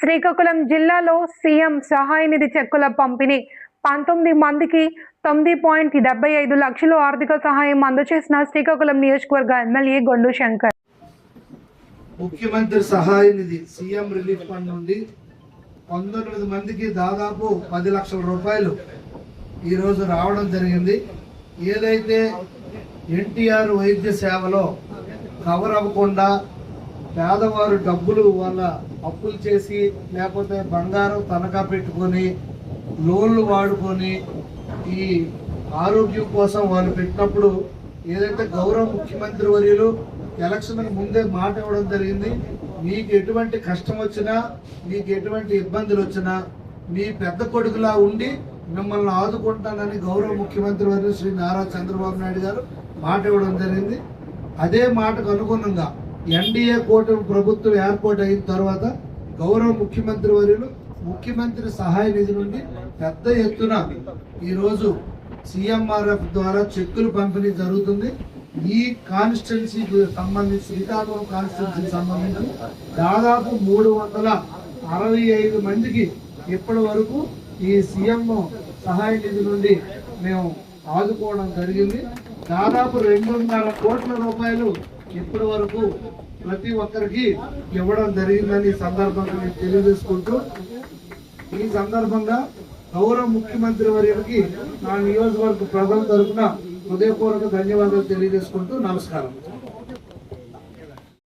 శ్రీకాకుళం జిల్లాలో సీఎం సహాయ నిధి చెక్కుల పంపిణీ 19 మందికి 9.75 లక్షలు ఆర్థిక సహాయం అందజేసిన శ్రీకాకుళం నియోజకవర్గ ఎమ్మెల్యే గొండు శంకర్. ముఖ్యమంత్రి సహాయ నిధి సీఎం రిలీఫ్ ఫండ్ నుండి 19 మందికి దాదాపు 10 లక్షల రూపాయలు ఈరోజు రావడం జరిగింది. ఏదైతే ఎన్టీఆర్ వైద్య సేవలో కవర్ అవ్వకుండా పేదవారు డబ్బులు వాళ్ళ అప్పులు చేసి లేకపోతే బంగారం తనఖా పెట్టుకొని లోన్లు వాడుకొని ఈ ఆరోగ్యం కోసం వాళ్ళు పెట్టినప్పుడు ఏదైతే గౌరవ ముఖ్యమంత్రి వర్యులు ఎలక్షన్ ముందే మాట ఇవ్వడం జరిగింది. మీకు ఎటువంటి కష్టం వచ్చినా మీకు ఎటువంటి ఇబ్బందులు వచ్చినా మీ పెద్ద కొడుకులా ఉండి మిమ్మల్ని ఆదుకుంటానని గౌరవ ముఖ్యమంత్రి వర్యులు శ్రీ నారా చంద్రబాబు నాయుడు గారు మాట ఇవ్వడం జరిగింది. అదే మాటకు అనుగుణంగా ఎన్డీఏ కూటమి ప్రభుత్వం ఏర్పాటు అయిన తర్వాత గౌరవ ముఖ్యమంత్రి వర్యులు ముఖ్యమంత్రి సహాయ నిధి నుండి పెద్ద ఎత్తున ఈరోజు సిఎంఆర్ఎఫ్ ద్వారా చెక్కులు పంపిణీ జరుగుతుంది. ఈ కాన్స్టిట్యున్సీకి సంబంధించి శ్రీకాకుళం కాన్స్టిట్యున్సీకి సంబంధించి దాదాపు 365 మందికి ఇప్పటి వరకు ఈ సీఎం సహాయ నిధి నుండి మేము ఆదుకోవడం జరిగింది. దాదాపు 2.5 కోట్ల రూపాయలు ఇప్పటి వరకు ప్రతి ఒక్కరికి ఇవ్వడం జరిగిందని సందర్భంగా నేను తెలియజేసుకుంటూ ఈ సందర్భంగా గౌరవ ముఖ్యమంత్రి వర్యులకి నా నియోజకవర్గ ప్రజల తరఫున హృదయపూర్వక ధన్యవాదాలు తెలియజేసుకుంటూ నమస్కారం.